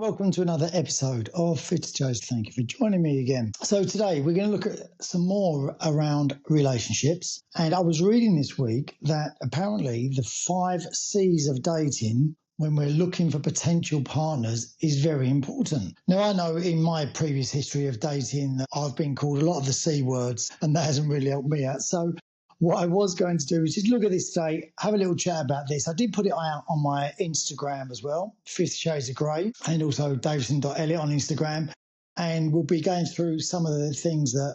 Welcome to another episode of Fit Joe's. Thank you for joining me again. So today we're going to look at some more around relationships. And I was reading this week that apparently the 5 C's of dating when we're looking for potential partners is very important. Now, I know in my previous history of dating that I've been called a lot of the C words and that hasn't really helped me out. So what I was going to do is just look at this today, have a little chat about this. I did put it out on my Instagram as well, 50 Shades of Grey, and also Davidson.Elliott on Instagram. And we'll be going through some of the things the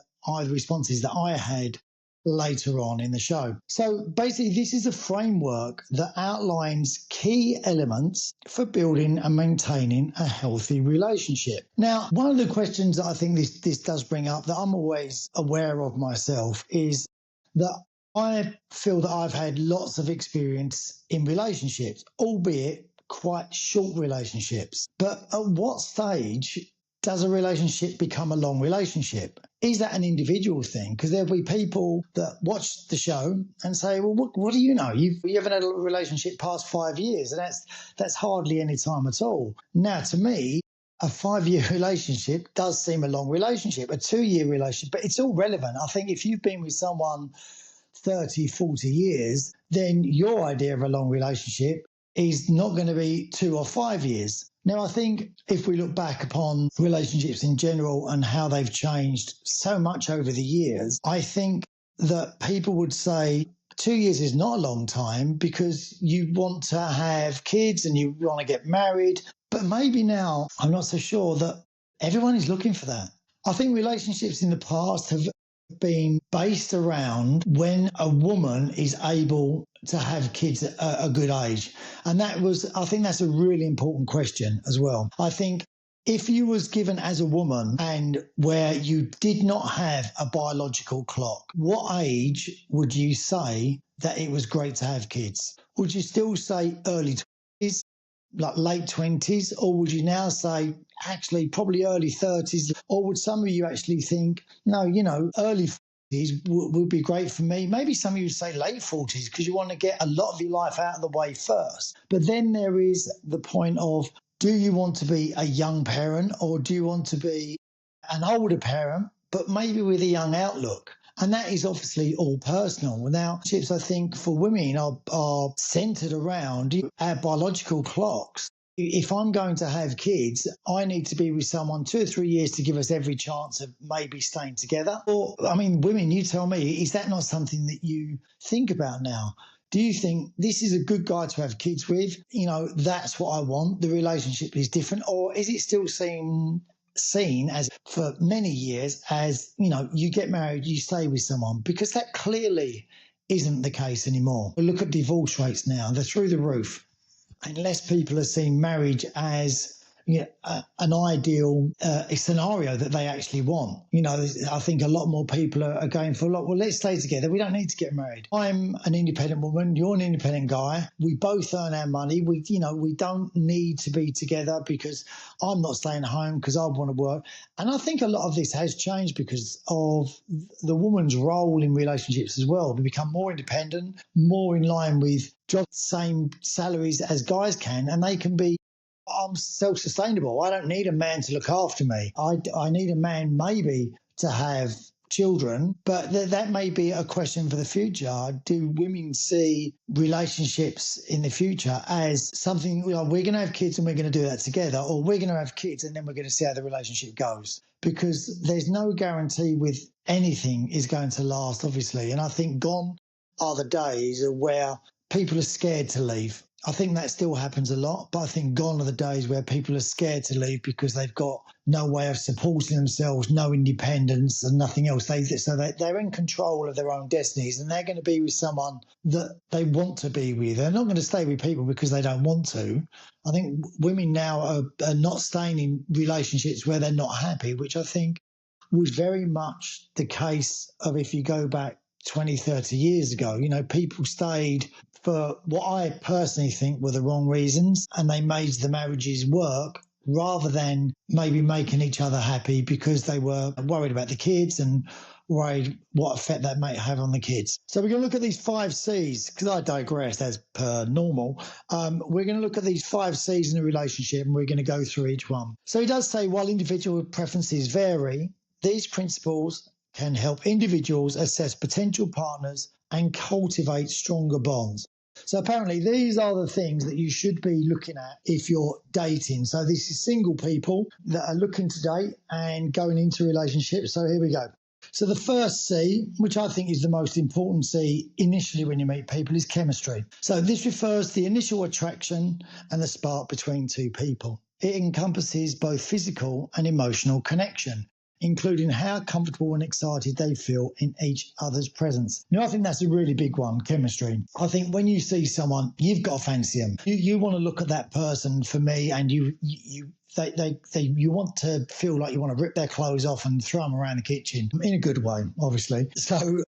responses that I had later on in the show. So basically, this is a framework that outlines key elements for building and maintaining a healthy relationship. Now, one of the questions that I think this does bring up that I'm always aware of myself is that I feel that I've had lots of experience in relationships, albeit quite short relationships. But at what stage does a relationship become a long relationship? Is that an individual thing? Because there'll be people that watch the show and say, well, what do you know? You haven't had a relationship past 5 years, and that's hardly any time at all. Now, to me, a 5-year relationship does seem a long relationship, a 2-year relationship, but it's all relevant. I think if you've been with someone 30, 40 years, then your idea of a long relationship is not going to be 2 or 5 years. Now, I think if we look back upon relationships in general and how they've changed so much over the years, I think that people would say 2 years is not a long time because you want to have kids and you want to get married. But maybe now I'm not so sure that everyone is looking for that. I think relationships in the past have been based around when a woman is able to have kids at a good age. And I think that's a really important question as well. I think if you was given as a woman and where you did not have a biological clock, what age would you say that it was great to have kids? Would you still say early 20s, like late 20s, or would you now say actually probably early 30s? Or would some of you actually think, no, early 40s would be great for me? Maybe some of you say late 40s because you want to get a lot of your life out of the way first. But then there is the point of, do you want to be a young parent or do you want to be an older parent, but maybe with a young outlook? And that is obviously all personal. Now, relationships, I think, for women are centered around our biological clocks. If I'm going to have kids, I need to be with someone 2 or 3 years to give us every chance of maybe staying together. Or, women, you tell me, is that not something that you think about now? Do you think this is a good guy to have kids with? That's what I want. The relationship is different. Or is it still seen as for many years as, you get married, you stay with someone? Because that clearly isn't the case anymore. Look at divorce rates now. They're through the roof. Unless people are seeing marriage as an ideal scenario that they actually want. I think a lot more people are going for, well, let's stay together. We don't need to get married. I'm an independent woman. You're an independent guy. We both earn our money. We don't need to be together because I'm not staying home because I want to work. And I think a lot of this has changed because of the woman's role in relationships as well. We become more independent, more in line with jobs, same salaries as guys can, and they can be, I'm self-sustainable. I don't need a man to look after me. I need a man maybe to have children, but that may be a question for the future. Do women see relationships in the future as something, we're going to have kids and we're going to do that together, or we're going to have kids and then we're going to see how the relationship goes? Because there's no guarantee with anything is going to last, obviously. And I think gone are the days where people are scared to leave. I think that still happens a lot, but I think gone are the days where people are scared to leave because they've got no way of supporting themselves, no independence and nothing else. They're in control of their own destinies and they're going to be with someone that they want to be with. They're not going to stay with people because they don't want to. I think women now are not staying in relationships where they're not happy, which I think was very much the case of if you go back 20, 30 years ago. People stayed for what I personally think were the wrong reasons, and they made the marriages work rather than maybe making each other happy because they were worried about the kids and worried what effect that may have on the kids. So we're going to look at these 5 C's, because I digress as per normal. We're going to look at these 5 C's in a relationship, and we're going to go through each one. So he does say, while individual preferences vary, these principles can help individuals assess potential partners and cultivate stronger bonds. So apparently these are the things that you should be looking at if you're dating. So this is single people that are looking to date and going into relationships. So here we go. So the first C, which I think is the most important C initially when you meet people, is chemistry. So this refers to the initial attraction and the spark between two people. It encompasses both physical and emotional connection, including how comfortable and excited they feel in each other's presence. Now, I think that's a really big one, chemistry. I think when you see someone, you've got to fancy them. You want to look at that person, for me, and you want to feel like you want to rip their clothes off and throw them around the kitchen in a good way, obviously. So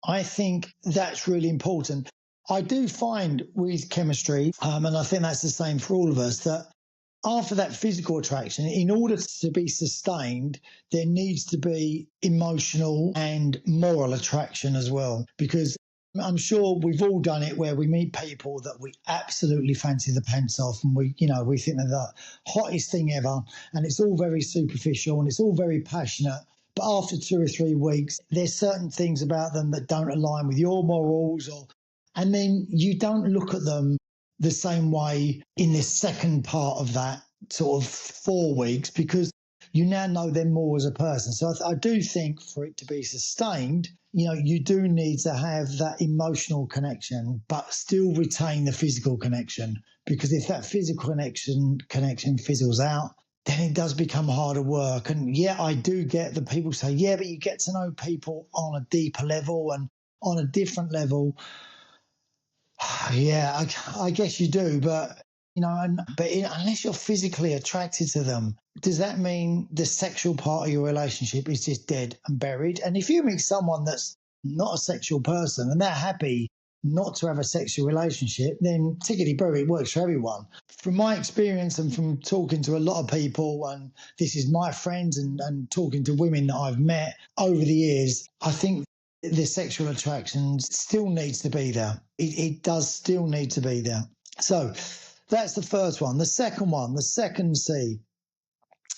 I think that's really important. I do find with chemistry, and I think that's the same for all of us, that after that physical attraction, in order to be sustained, there needs to be emotional and moral attraction as well. Because I'm sure we've all done it where we meet people that we absolutely fancy the pants off, and we think they're the hottest thing ever, and it's all very superficial and it's all very passionate. But after 2 or 3 weeks, there's certain things about them that don't align with your morals, and then you don't look at them the same way in this second part of that sort of 4 weeks, because you now know them more as a person. So I do think for it to be sustained, you do need to have that emotional connection, but still retain the physical connection. Because if that physical connection fizzles out, then it does become harder work. And yeah, I do get that people say, yeah, but you get to know people on a deeper level and on a different level. Yeah, I guess you do, but unless you're physically attracted to them, does that mean the sexual part of your relationship is just dead and buried? And if you meet someone that's not a sexual person and they're happy not to have a sexual relationship, then tickety-boo, it works for everyone. From my experience and from talking to a lot of people, and this is my friends and talking to women that I've met over the years, I think the sexual attraction still needs to be there. It does still need to be there. So that's the first one. The second one, the second C,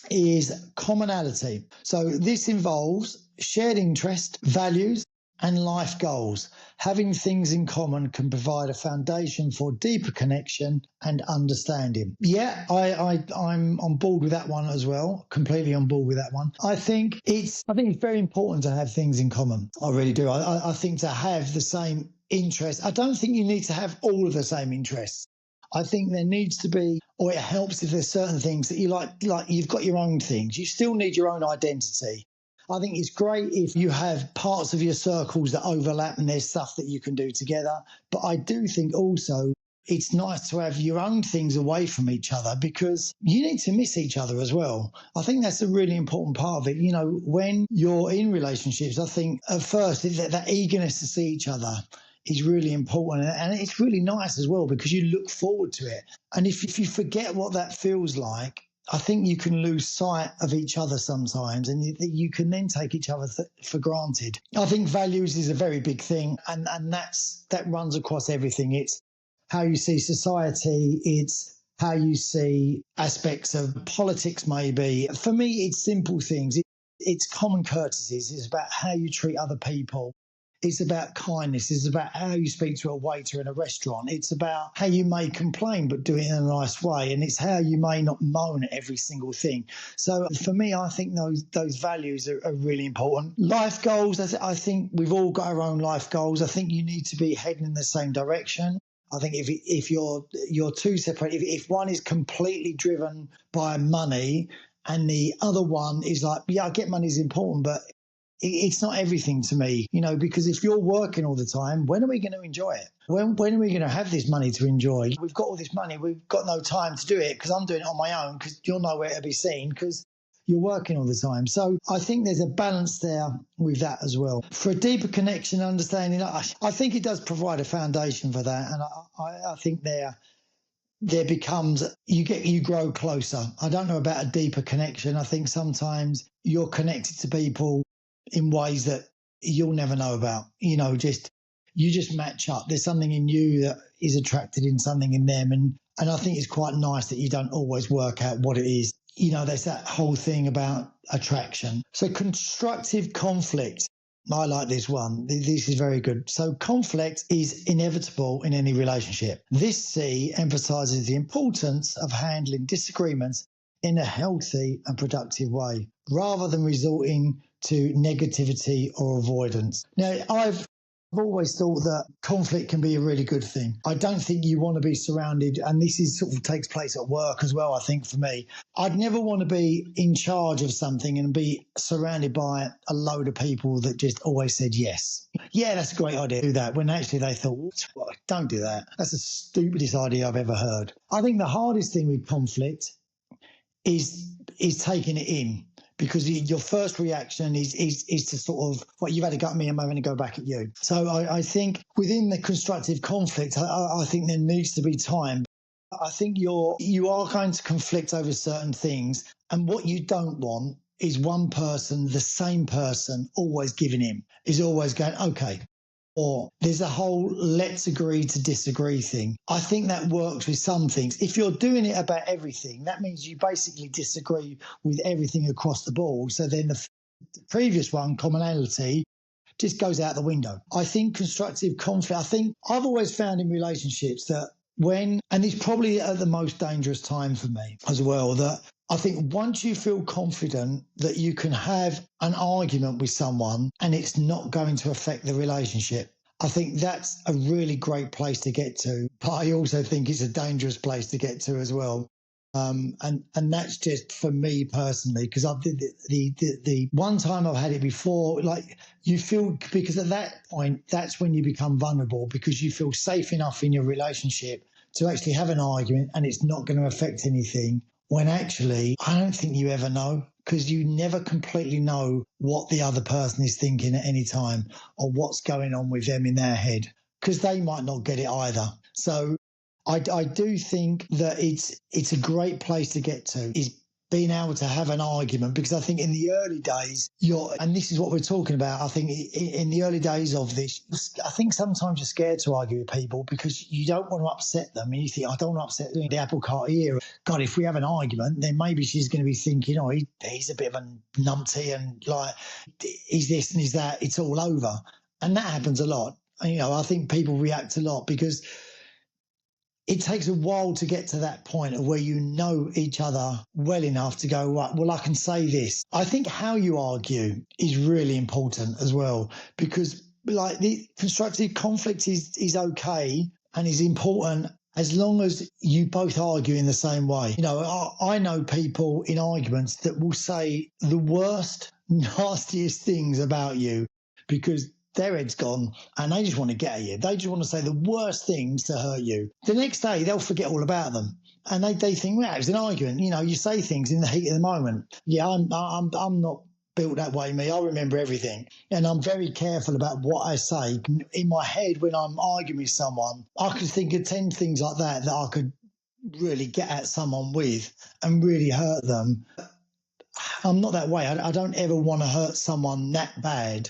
is commonality. So this involves shared interest, values, and life goals. Having things in common can provide a foundation for deeper connection and understanding. Yeah, I'm on board with that one as well. Completely on board with that one. I think it's very important to have things in common. I really do. I think to have the same interests. I don't think you need to have all of the same interests. I think there needs to be, or it helps if there's certain things that you like you've got your own things. You still need your own identity. I think it's great if you have parts of your circles that overlap and there's stuff that you can do together. But I do think also it's nice to have your own things away from each other, because you need to miss each other as well. I think that's a really important part of it. When you're in relationships, I think at first that eagerness to see each other is really important, and it's really nice as well because you look forward to it. And if you forget what that feels like, I think you can lose sight of each other sometimes, and you can then take each other for granted. I think values is a very big thing, and that runs across everything. It's how you see society, it's how you see aspects of politics maybe. For me, it's simple things. It's common courtesies. It's about how you treat other people. It's about kindness. It's about how you speak to a waiter in a restaurant. It's about how you may complain but do it in a nice way. And it's how you may not moan at every single thing. So for me, I think those values are really important. Life goals, I think we've all got our own life goals. I think you need to be heading in the same direction. I think if you're too separate, if one is completely driven by money and the other one is like, yeah, I get money's important, but it's not everything to me, because if you're working all the time, when are we going to enjoy it? When are we going to have this money to enjoy? We've got all this money. We've got no time to do it because I'm doing it on my own, because you're nowhere to be seen because you're working all the time. So I think there's a balance there with that as well. For a deeper connection, understanding, I think it does provide a foundation for that. And I think there becomes, you grow closer. I don't know about a deeper connection. I think sometimes you're connected to people in ways that you'll never know about. You just match up. There's something in you that is attracted in something in them. And I think it's quite nice that you don't always work out what it is. There's that whole thing about attraction. So constructive conflict. I like this one. This is very good. So conflict is inevitable in any relationship. This C emphasizes the importance of handling disagreements in a healthy and productive way, rather than resorting to negativity or avoidance. Now, I've always thought that conflict can be a really good thing. I don't think you want to be surrounded, and this is sort of takes place at work as well, I think, for me. I'd never want to be in charge of something and be surrounded by a load of people that just always said yes. Yeah, that's a great idea, do that, when actually they thought, well, don't do that. That's the stupidest idea I've ever heard. I think the hardest thing with conflict is taking it in. Because your first reaction is to sort of, well, you've had a go at me, I'm having to go back at you. So I think within the constructive conflict, I think there needs to be time. I think you are going to conflict over certain things. And what you don't want is one person, the same person, always giving in, is always going, okay. Or there's a whole let's agree to disagree thing. I think that works with some things. If you're doing it about everything, that means you basically disagree with everything across the board. So then the previous one, commonality, just goes out the window. I think constructive conflict, I've always found in relationships that and it's probably at the most dangerous time for me as well, that I think once you feel confident that you can have an argument with someone and it's not going to affect the relationship, I think that's a really great place to get to. But I also think it's a dangerous place to get to as well. And that's just for me personally, because I've the one time I've had it before, like you feel, because at that point, that's when you become vulnerable, because you feel safe enough in your relationship to actually have an argument and it's not going to affect anything. When actually, I don't think you ever know, because you never completely know what the other person is thinking at any time or what's going on with them in their head, because they might not get it either. So I do think that it's a great place to get to, is being able to have an argument, because I think in the early days, and this is what we're talking about, I think in the early days of this, I think sometimes you're scared to argue with people because you don't want to upset them. And you think, I don't want to upset the apple cart here. God, if we have an argument, then maybe she's going to be thinking, oh, he's a bit of a numpty and like, he's this and he's that, it's all over. And that happens a lot. And, I think people react a lot because it takes a while to get to that point of where you know each other well enough to go, right, well, I can say this. I think how you argue is really important as well, because like the constructive conflict is okay and is important as long as you both argue in the same way. I know people in arguments that will say the worst, nastiest things about you because their head's gone and they just want to get at you. They just want to say the worst things to hurt you. The next day, they'll forget all about them. And they think, well, it was an argument. You say things in the heat of the moment. Yeah, I'm not built that way, me. I remember everything. And I'm very careful about what I say. In my head, when I'm arguing with someone, I could think of 10 things like that I could really get at someone with and really hurt them. I'm not that way. I don't ever want to hurt someone that bad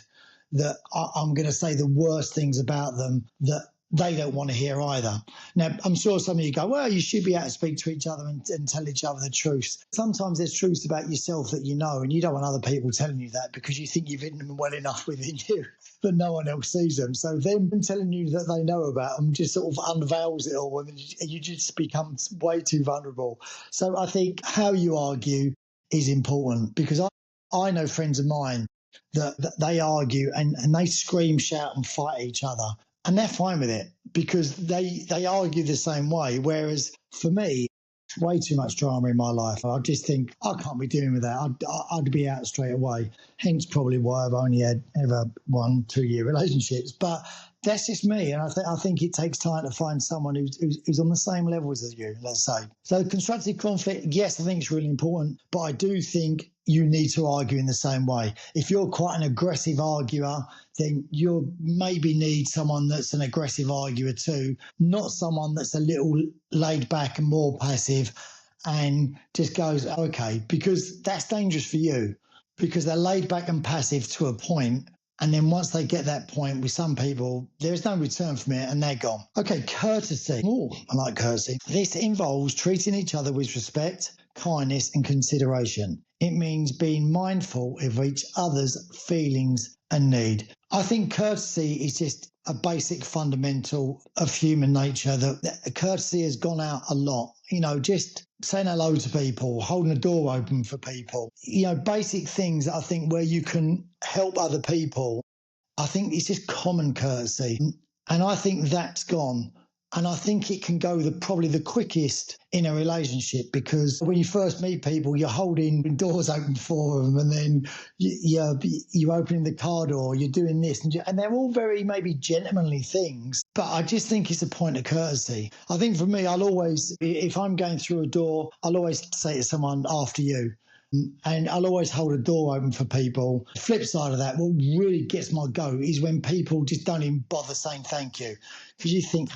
that I'm going to say the worst things about them that they don't want to hear either. Now, I'm sure some of you go, well, you should be able to speak to each other and tell each other the truth. Sometimes there's truths about yourself that you know, and you don't want other people telling you that because you think you've hidden them well enough within you that no one else sees them. So them telling you that they know about them just sort of unveils it all, and you just become way too vulnerable. So I think how you argue is important, because I know friends of mine that they argue and they scream, shout and fight each other. And they're fine with it because they argue the same way. Whereas for me, it's way too much drama in my life. I just think I can't be dealing with that. I'd be out straight away. Hence probably why I've only had ever 1-2 year relationships. But that's just me. And I think it takes time to find someone who's on the same levels as you, let's say. So constructive conflict, yes, I think it's really important. But I do think you need to argue in the same way. If you're quite an aggressive arguer, then you'll maybe need someone that's an aggressive arguer too, not someone that's a little laid back and more passive and just goes, okay, because that's dangerous for you, because they're laid back and passive to a point. And then once they get that point with some people, there's no return from it and they're gone. Okay, courtesy. Oh, I like courtesy. This involves treating each other with respect, kindness, and consideration. It means being mindful of each other's feelings and need. I think courtesy is just a basic fundamental of human nature that courtesy has gone out a lot. Just saying hello to people, holding the door open for people, basic things that I think where you can help other people. I think it's just common courtesy. And I think that's gone. And I think it can go probably the quickest in a relationship, because when you first meet people, you're holding doors open for them, and then you're opening the car door, you're doing this, and they're all very maybe gentlemanly things. But I just think it's a point of courtesy. I think for me, I'll always, if I'm going through a door, I'll always say to someone, after you. And I'll always hold a door open for people. The flip side of that, what really gets my goat is when people just don't even bother saying thank you, because you think,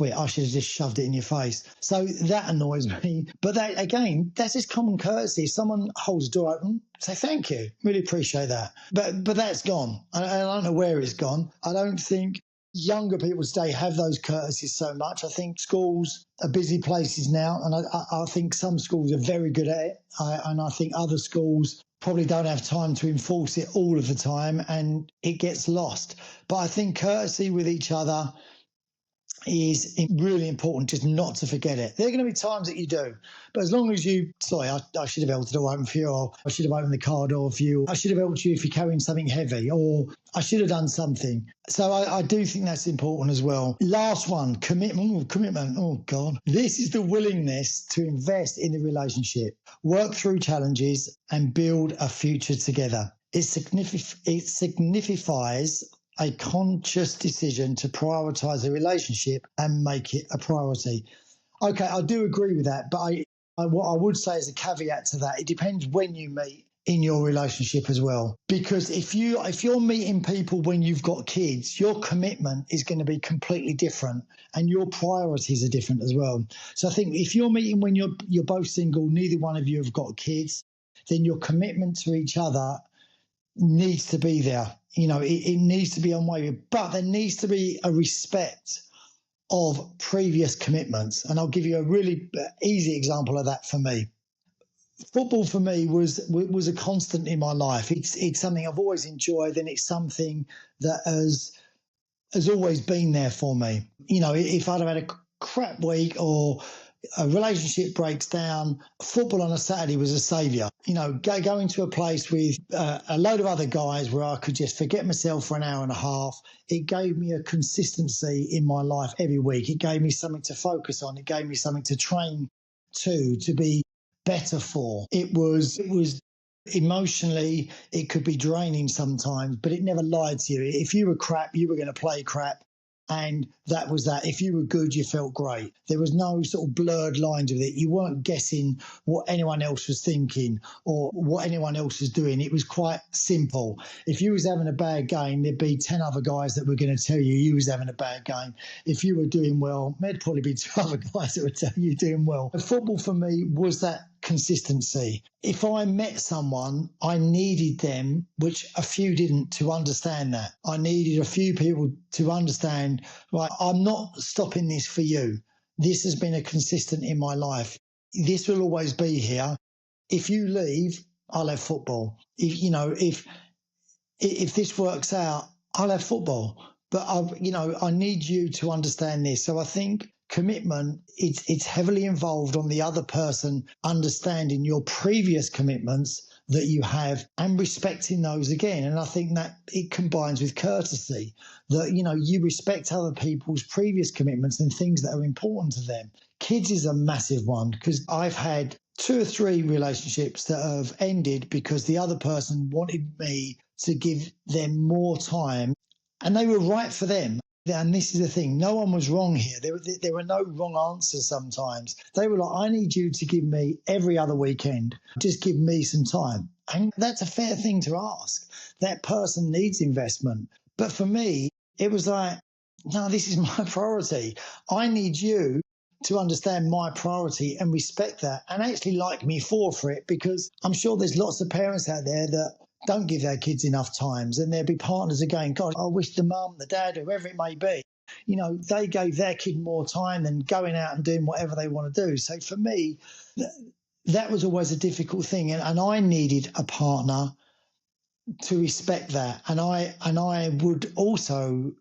I should have just shoved it in your face. So that annoys me. But that, again, that's just common courtesy. If someone holds a door open, say thank you. Really appreciate that. But that's gone. I don't know where it's gone. I don't think younger people today have those courtesies so much. I think schools are busy places now, and I think some schools are very good at it, and I think other schools probably don't have time to enforce it all of the time, and it gets lost. But I think courtesy with each other is really important, just not to forget it. There are going to be times that you do, but as long as I should have held the door open for you, or I should have opened the car door for you, I should have helped you if you're carrying something heavy, or I should have done something. So I do think that's important as well. Last one, commitment. Oh, God. This is the willingness to invest in the relationship, work through challenges, and build a future together. It signifies a conscious decision to prioritise a relationship and make it a priority. Okay, I do agree with that, but what I would say as a caveat to that, it depends when you meet in your relationship as well. Because if you're meeting people when you've got kids, your commitment is going to be completely different, and your priorities are different as well. So I think if you're meeting when you're both single, neither one of you have got kids, then your commitment to each other needs to be there. It needs to be unwavering, but there needs to be a respect of previous commitments. And I'll give you a really easy example of that for me. Football for me was a constant in my life. It's something I've always enjoyed, and it's something that has always been there for me. If I'd have had a crap week or a relationship breaks down, football on a Saturday was a saviour. Going to a place with a load of other guys where I could just forget myself for an hour and a half. It gave me a consistency in my life every week. It gave me something to focus on. It gave me something to train to be better for. It was emotionally, it could be draining sometimes, but it never lied to you. If you were crap, you were going to play crap. And that was that. If you were good, you felt great. There was no sort of blurred lines with it. You weren't guessing what anyone else was thinking or what anyone else was doing. It was quite simple. If you was having a bad game, there'd be 10 other guys that were going to tell you was having a bad game. If you were doing well, there'd probably be 2 other guys that would tell you doing well. And football for me was that consistency. If I met someone, I needed them, which a few didn't, to understand that. I needed a few people to understand, right, I'm not stopping this for you. This has been a consistent in my life. This will always be here. If you leave, I'll have football. If this works out, I'll have football. But I need you to understand this. So I think commitment, it's heavily involved on the other person understanding your previous commitments that you have and respecting those again. And I think that it combines with courtesy, that you respect other people's previous commitments and things that are important to them. Kids is a massive one, because I've had 2 or 3 relationships that have ended because the other person wanted me to give them more time, and they were right for them. And this is the thing, no one was wrong here. There were no wrong answers sometimes. They were like, I need you to give me every other weekend. Just give me some time. And that's a fair thing to ask. That person needs investment. But for me, it was like, no, this is my priority. I need you to understand my priority and respect that and actually like me for it, because I'm sure there's lots of parents out there that don't give their kids enough times, and there'll be partners again. God, I wish the mum, the dad, whoever it may be, they gave their kid more time than going out and doing whatever they want to do. So for me, that was always a difficult thing, and I needed a partner to respect that, and I would also,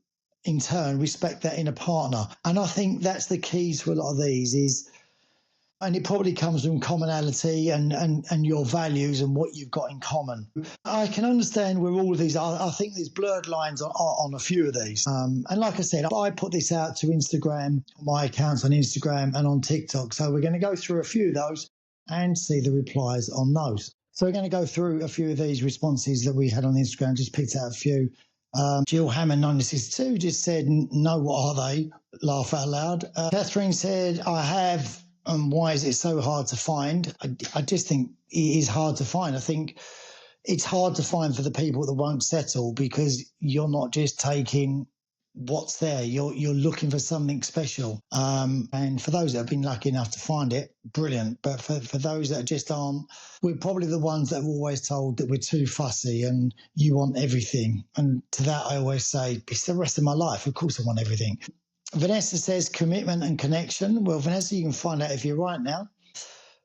in turn, respect that in a partner. And I think that's the key to a lot of these and it probably comes from commonality and your values and what you've got in common. I can understand where all of these are. I think there's blurred lines on a few of these. And like I said, I put this out to Instagram, my accounts on Instagram and on TikTok. So we're going to go through a few of those and see the replies on those. So we're going to go through a few of these responses that we had on Instagram, just picked out a few. Jill Hammond 962 just said, no, what are they? Laugh out loud. Catherine said, I have. And why is it so hard to find? I just think it is hard to find. I think it's hard to find for the people that won't settle because you're not just taking what's there. You're looking for something special. And for those that have been lucky enough to find it, brilliant. But for those that just aren't, we're probably the ones that are always told that we're too fussy and you want everything. And to that, I always say, it's the rest of my life. Of course I want everything. Vanessa says commitment and connection. Well, Vanessa, you can find out if you're right now.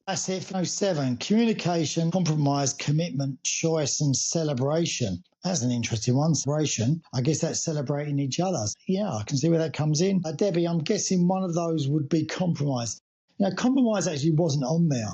That's it for 07. Communication, compromise, commitment, choice, and celebration. That's an interesting one. Celebration. I guess that's celebrating each other. Yeah, I can see where that comes in. Debbie, I'm guessing one of those would be compromise. Compromise actually wasn't on there.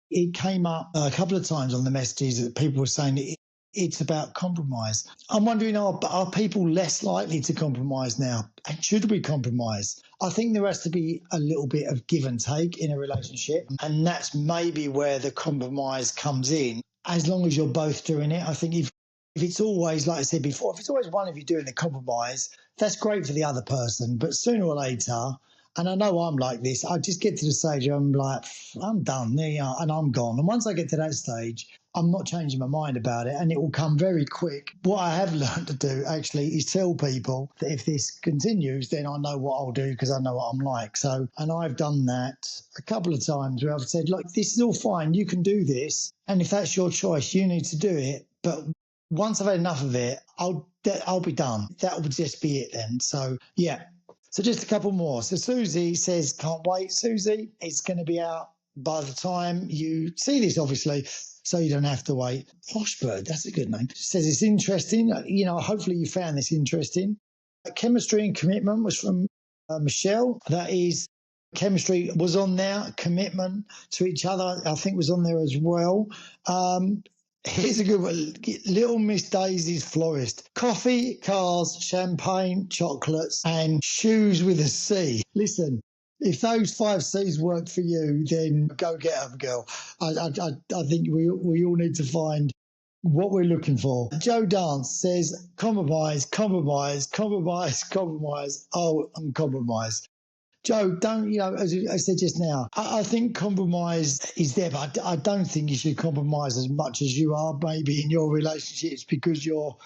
It came up a couple of times on the messages that people were saying it's about compromise. I'm wondering, are people less likely to compromise now? And should we compromise? I think there has to be a little bit of give and take in a relationship. And that's maybe where the compromise comes in. As long as you're both doing it, I think if it's always, like I said before, if it's always one of you doing the compromise, that's great for the other person. But sooner or later, and I know I'm like this, I just get to the stage where I'm like, I'm done, there you are, and I'm gone. And once I get to that stage, I'm not changing my mind about it, and it will come very quick. What I have learned to do, actually, is tell people that if this continues, then I know what I'll do because I know what I'm like. So, and I've done that a couple of times where I've said, look, this is all fine, you can do this, and if that's your choice, you need to do it. But once I've had enough of it, I'll be done. That will just be it then. So, yeah. So just a couple more. So Susie says, can't wait. Susie, it's going to be out by the time you see this, obviously, so you don't have to wait. Foshbird, that's a good name. She says it's interesting. Hopefully you found this interesting. Chemistry and commitment was from Michelle. That is, chemistry was on there. Commitment to each other, I think, was on there as well. Here's a good one. Little Miss Daisy's florist. Coffee, cars, champagne, chocolates, and shoes with a C. Listen, if those 5 C's work for you, then go get them, girl. I think we all need to find what we're looking for. Joe Dance says, compromise, compromise, compromise, compromise. Oh, and compromise. Joe, don't, as I said just now, I think compromise is there, but I don't think you should compromise as much as you are maybe in your relationships because you're,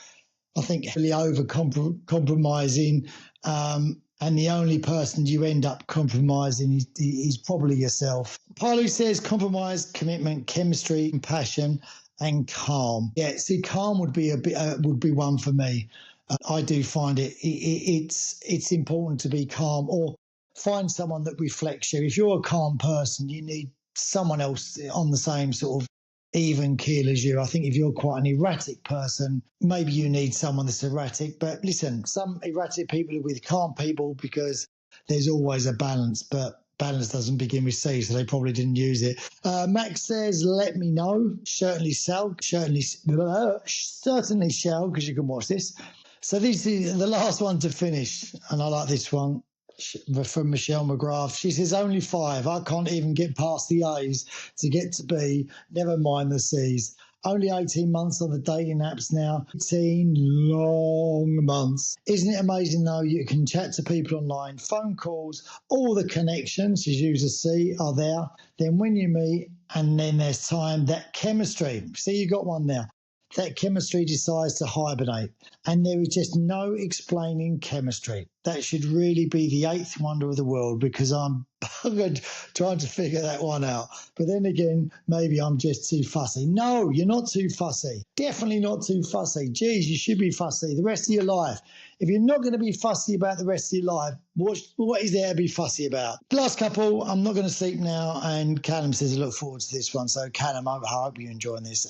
I think, heavily over compromising. And the only person you end up compromising is probably yourself. Palu says compromise, commitment, chemistry, compassion, and calm. Yeah, see, calm would be would be one for me. I do find it's important to be calm or find someone that reflects you. If you're a calm person, you need someone else on the same sort of even keel as you. I think if you're quite an erratic person, maybe you need someone that's erratic. But listen, some erratic people are with calm people because there's always a balance, but balance doesn't begin with C, so they probably didn't use it. Max says, let me know. Certainly shall, certainly shall, because you can watch this. So this is the last one to finish, and I like this one. From Michelle McGrath. She says, only 5. I can't even get past the A's to get to B, never mind the C's. Only 18 months on the dating apps now. 18 long months. Isn't it amazing, though? You can chat to people online, phone calls, all the connections, she's used a C, are there. Then when you meet, and then there's time, that chemistry. See, you got one there. That chemistry decides to hibernate. And there is just no explaining chemistry. that should really be the eighth wonder of the world, because I'm buggered trying to figure that one out. But then again, maybe I'm just too fussy. No, you're not too fussy. Definitely not too fussy. Geez, you should be fussy the rest of your life. If you're not going to be fussy about the rest of your life, what is there to be fussy about? Last couple, I'm not going to sleep now. And Callum says, I look forward to this one. So Callum, I hope you're enjoying this.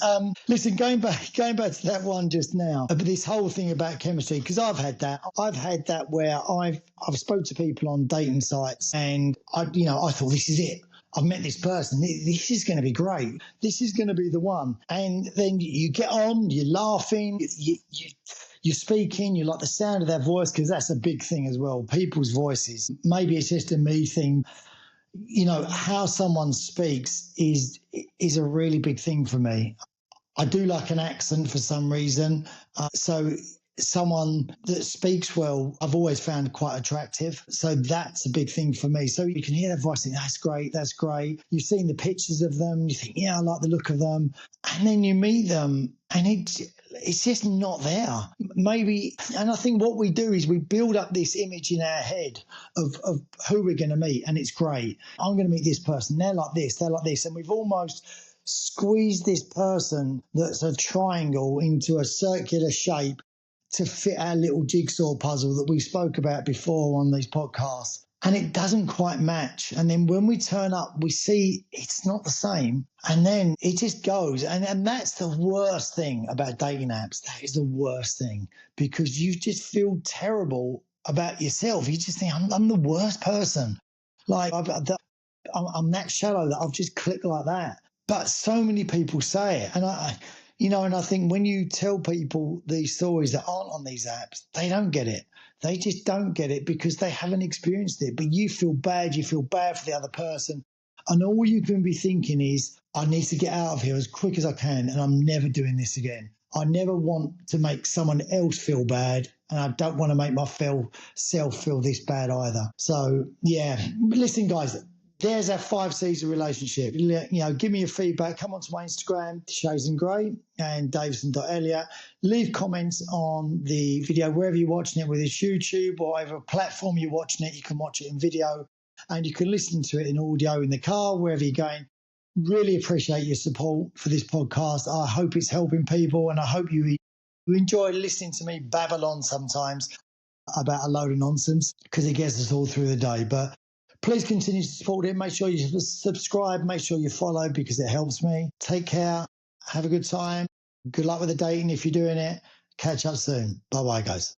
Listen, going back to that one just now, but this whole thing about chemistry, because I've had that. I've had that where I've spoke to people on dating sites, and I thought, this is it. I've met this person. This is going to be great. This is going to be the one. And then you get on, you're laughing, you're speaking, you like the sound of their voice, because that's a big thing as well. People's voices. Maybe it's just a me thing. How someone speaks is a really big thing for me. I do like an accent for some reason. So someone that speaks well, I've always found quite attractive. So that's a big thing for me. So you can hear their voice and think, that's great, that's great. You've seen the pictures of them, you think, yeah, I like the look of them. And then you meet them and it's just not there. Maybe, and I think what we do is we build up this image in our head of who we're going to meet, and it's great. I'm going to meet this person, they're like this, and we've almost squeezed this person that's a triangle into a circular shape to fit our little jigsaw puzzle that we spoke about before on these podcasts. And it doesn't quite match. And then when we turn up, we see it's not the same. And then it just goes. And that's the worst thing about dating apps. That is the worst thing, because you just feel terrible about yourself. You just think, I'm the worst person. Like, I'm that shallow that I've just clicked like that. But so many people say it. And I think when you tell people these stories that aren't on these apps, they don't get it. They just don't get it because they haven't experienced it. But you feel bad. You feel bad for the other person. And all you can be thinking is, I need to get out of here as quick as I can, and I'm never doing this again. I never want to make someone else feel bad, and I don't want to make myself feel this bad either. So, yeah. Listen, guys. There's our 5 C's of relationship. Give me your feedback. Come onto my Instagram, Shades and Grey, and Davison.Elliott. Leave comments on the video, wherever you're watching it, whether it's YouTube or whatever platform you're watching it. You can watch it in video, and you can listen to it in audio in the car, wherever you're going. Really appreciate your support for this podcast. I hope it's helping people, and I hope you enjoy listening to me babble on sometimes about a load of nonsense, because it gets us all through the day. But please continue to support it. Make sure you subscribe. Make sure you follow, because it helps me. Take care. Have a good time. Good luck with the dating if you're doing it. Catch up soon. Bye-bye, guys.